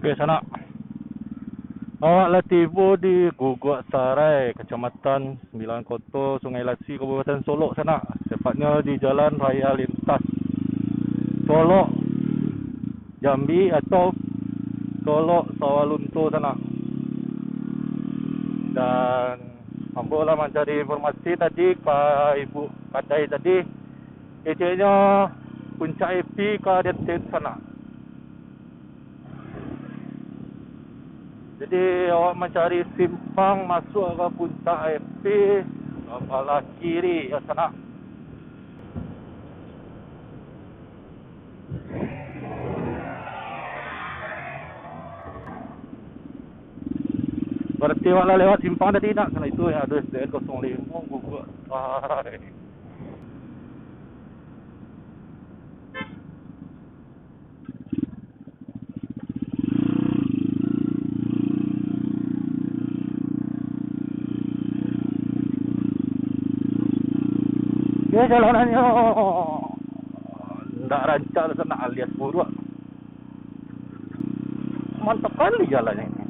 Okey, sana. Awaklah tiba di Guguk Sarai, Kecamatan Sembilan Koto, Sungai Lasi, Kabupaten Solok sana. Tepatnya di Jalan Raya Lintas Solok Jambi atau Solok Sawalunto sana. Dan hamba lah mencari informasi tadi ke Ibu Kadai tadi. Kecilnya Puncak Api ke Dentin sana. Jadi awak mencari simpang masuk ke Puncak Api sebelah kiri ya sana. Berarti awak lewat simpang tadi nak, karena itu yang ada SDN 05 Guguk Sarai. Ya jalanannya tidak rancak sana alias buruk. Mantap kali jalannya ini.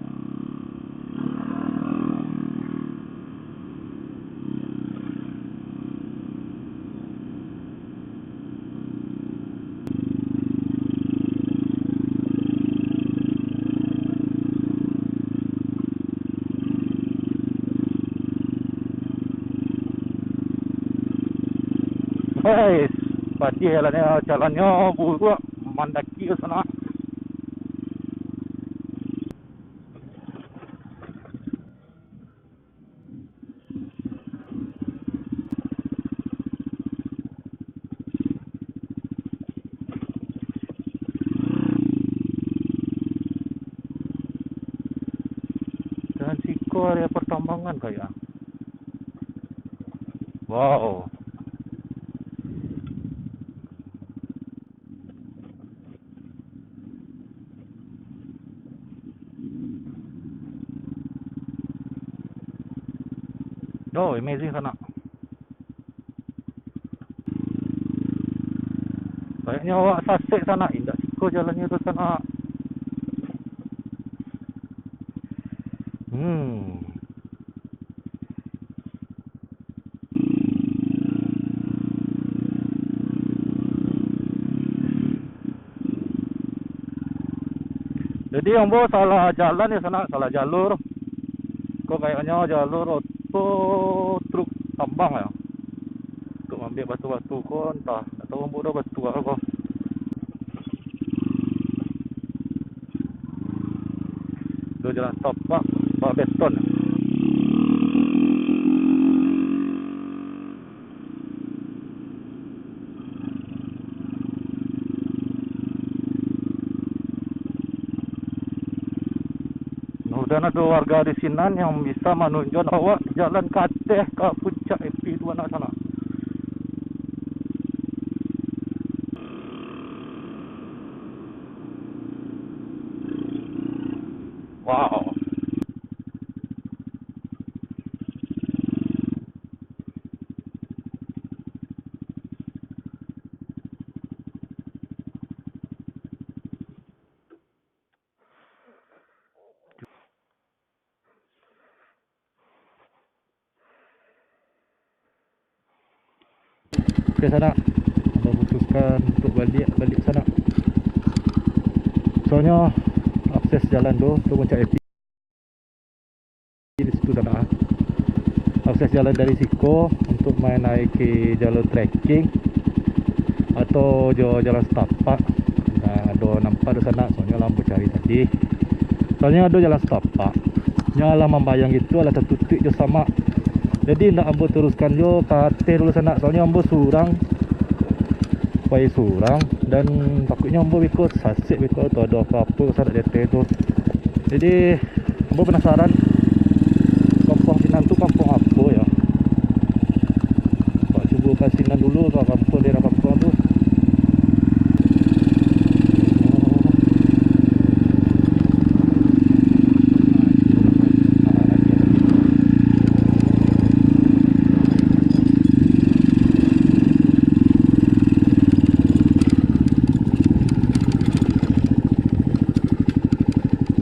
Hei, pasti jalannya buruk, mendaki ke sana. Dan siko area pertambangan kayak. Wow. Oh, amazing sana. Kayaknya awak sasik sana, indah siko jalannya tu sana. Jadi yang bawa salah jalan ya sana, salah jalur. Kok kayaknya jalur auto truk tambang ya. Untuk ambil batu-batu kok entah. Atau yang bawa batu apa. Itu jalan tapak, bawa beton. Dan ada warga di sini yang bisa menunjuk awak jalan ke atas ke Puncak Api itu mana sana. Wow. Ke sana. Memutuskan untuk balik sana. Soalnya akses jalan tu Puncak Api di situ sana. Akses jalan dari Siko untuk menaiki jalur trekking atau jalan setapak. Nah, ada nampak di sana soalnya lampu cari tadi. Soalnya ada jalan setapak. Nyala membayang gitu ada satu titik je sama. Jadi nak ambo teruskan jo ke atas dulu sana. Soalnya ambo surang. Supaya surang dan takutnya ambo ikut sasik ikut atau ada apa-apa sana di atas tu. Jadi ambo penasaran kampung Sinan tu kampung apa ya. Pak cuba ke Sinan dulu ke kampung daerah kampung tu.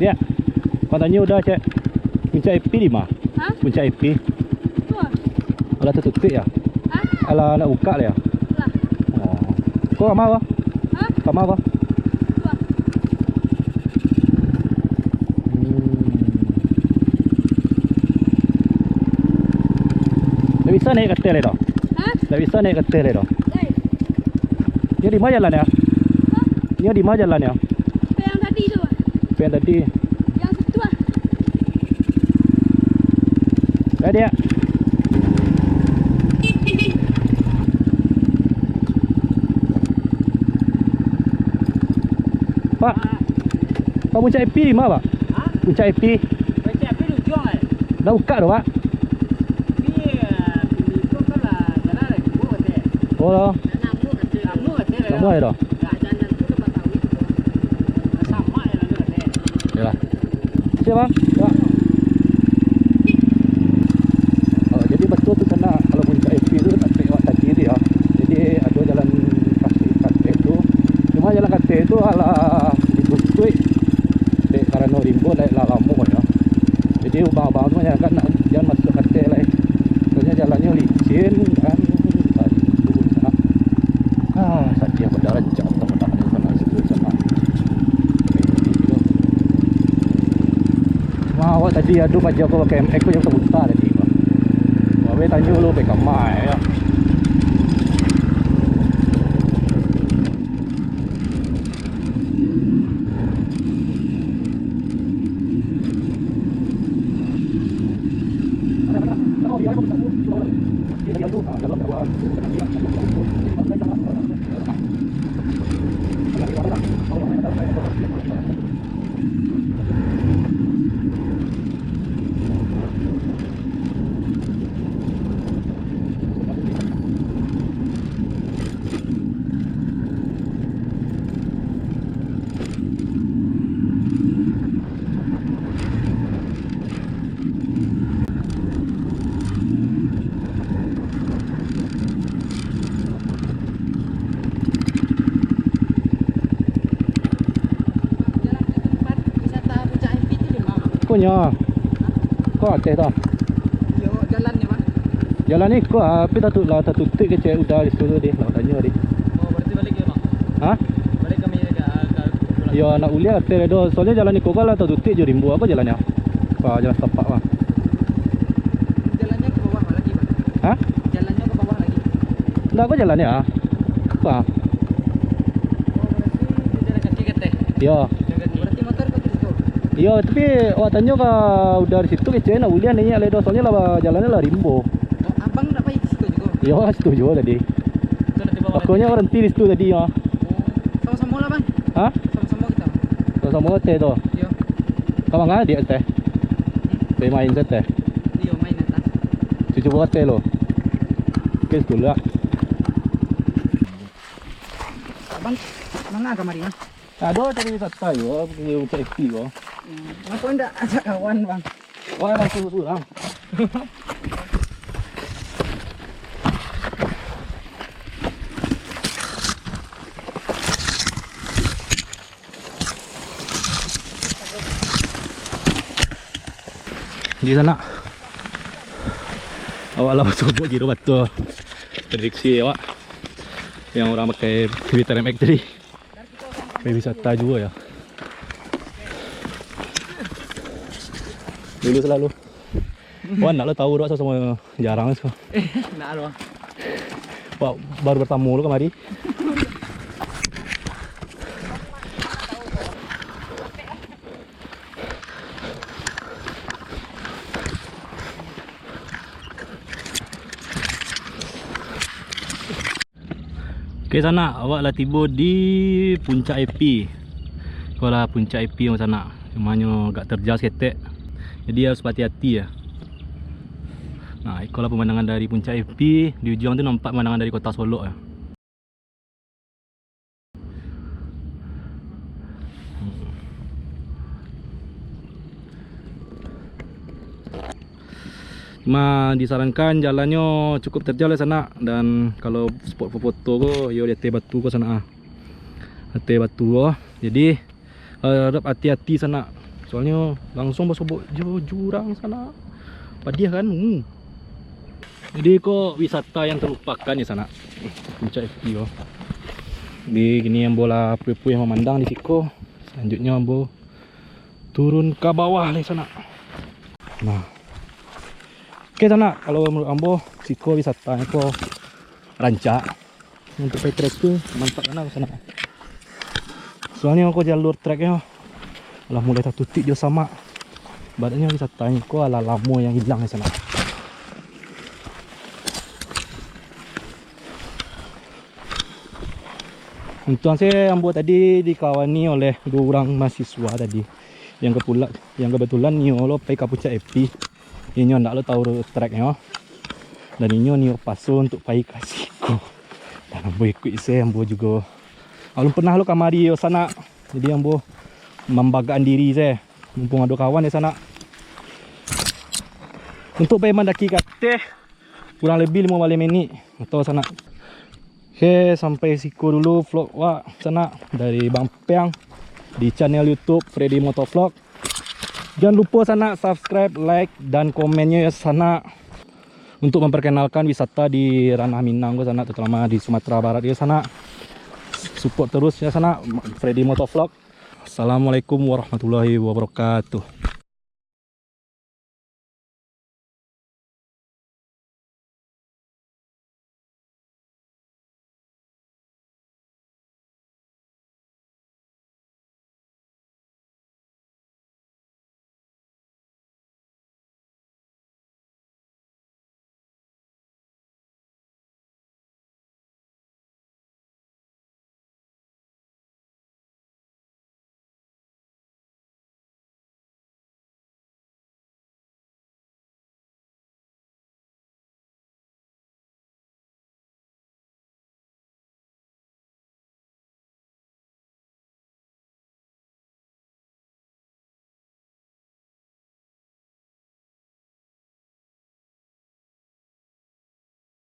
Dia. Kau tanya udah cek. Puncak IP di mana? Ha? Puncak IP. Tu ah. Alah tertutup ya. Ha? Alah nak buka lah ya. Lah. Oh. Kau mau apa? Ha? Kau mau apa? Tu ah. Tak bisa naik katil dah. Ha? Tak bisa naik katil dah. Lai. Ni di mana jalan ya? Ha? Ni di mana jalan ya? Apa yang tadi tu ah. Apa yang tadi? Yang situ ah. Dia. Pak. Pak puncak IP di mana, Pak? Ha? Puncak IP. Macam apa lu jual eh? Dah buka dah, Pak. Ni itu kan lah jalan lagi buat deh. Oh lah. Namu kata lah. Sama ya dah. Tak jalan tu lepas tahu itu. Sama ya lalu kata. Yalah. Siap, Bang. Ya. Oh, jadi betul tu sana kalau puncak IP tu tak lewat tadi tu ya. Jadi ada jalan kasih tu. Cuma jalan kasih tu ala ditutup. Dek karena rimbo lah lama ya. Jadi ubang-ubang tu banyak kan nak jangan masuk kasih lah. Soalnya jalannya licin kan. Tadi turun sana. Saja pada rancak teman-teman di sana situ sana. Awak tadi aduh pajak aku pakai MX aku yang terbuta tadi. Awak tanya lu pakai kamai ya. Punya. Kau ada dah. Yo jalan ni bang. Jalan ni kau apa tak tu lah tak tutup ke cek udah di situ dia. Lah tanya dia. Oh berarti balik ke bang? Ha? Balik kami ke pulang. Ya nak uliah kata dah. Soalnya jalan ni kau kalau tak tutup je rimbu apa jalannya? Apa jalan setapak bang? Jalannya ke bawah lagi bang. Ha? Jalannya ke bawah lagi. Enggak apa jalannya ah? Apa? Oh berarti dia jalan kaki kata. Ya. Berarti motor kau terus tu. Ya tapi awak tanya kau udah di situ ke cek nak uliah ni ledo soalnya lah jalannya lah rimbo. Oh abang nak pergi situ juga. Ya situ juga tadi. Sudah di bawah. Pokoknya berhenti di situ tadi ya. Oh sama-sama lah bang. Ha? Sama-sama kita. Sama teh tu. Yo. Kau mana dia teh? Pergi main teh. Yo main atas. Cucu buat teh lo. Kes dulu lah. Abang mana kamari ya? Ada tadi satu yo, pergi cek IP yo. Aku ndak ajak kawan bang. Wah langsung suram. Di sana. Awak lah masuk buat kira betul. Prediksi awak. Yang orang pakai Twitter MX tadi. Pergi wisata juga ya. Dulu selalu. Wah nak lo tahu dah sama jarang sekarang. Nak lo. Wah baru bertamu lo kemari. Okey sana awak lah tiba di puncak IP. Kau lah puncak IP yang sana. Cumanya agak terjal seketek. Jadi harus hati-hati ya. Nah, itulah pemandangan dari puncak IP. Di ujung tu nampak pemandangan dari kota Solo ya. Cuma disarankan jalannya cukup terjal di sana, dan kalau spot foto ko yo di atas batu ko sana. Atas batu ko. Jadi harap hati-hati sana. Soalnya langsung bersobok jurang sana. Padiah kan. Jadi kok wisata yang terlupakan di sana. Puncak Epi kok. Di gini yang bola puih-puih memandang di Siko. Selanjutnya ambo turun ke bawah di sana. Nah. Oke sana, kalau menurut ambo Siko wisata itu rancak. Untuk pergi trekking mantap sana ke sana. Soalnya aku jalur treknya lah mulai tertutup dia sama. Badannya wisatanya kok ala lama yang hilang di sana. Untung saya ambo tadi dikawani oleh 2 orang mahasiswa tadi. Yang kebetulan nio lo pergi ke Puncak Epi. Ini ndak lo tahu treknya. Dan ini nio pasu untuk pergi ke Siko. Dan ambo ikut saya, ambo juga belum pernah lo kamari yo sana. Jadi ambo membanggakan diri saya. Mumpung ada kawan di sana. Untuk pergi mendaki kate kurang lebih 15 minit atau sana. Oke, sampai Siko dulu vlog wah sana dari Bang Peang di channel YouTube Freddy Motovlog. Jangan lupa sana subscribe, like dan komennya ya sana untuk memperkenalkan wisata di ranah Minang ke sana, terutama di Sumatera Barat ya sana. Support terus ya sana Freddy Motovlog. Assalamualaikum warahmatullahi wabarakatuh.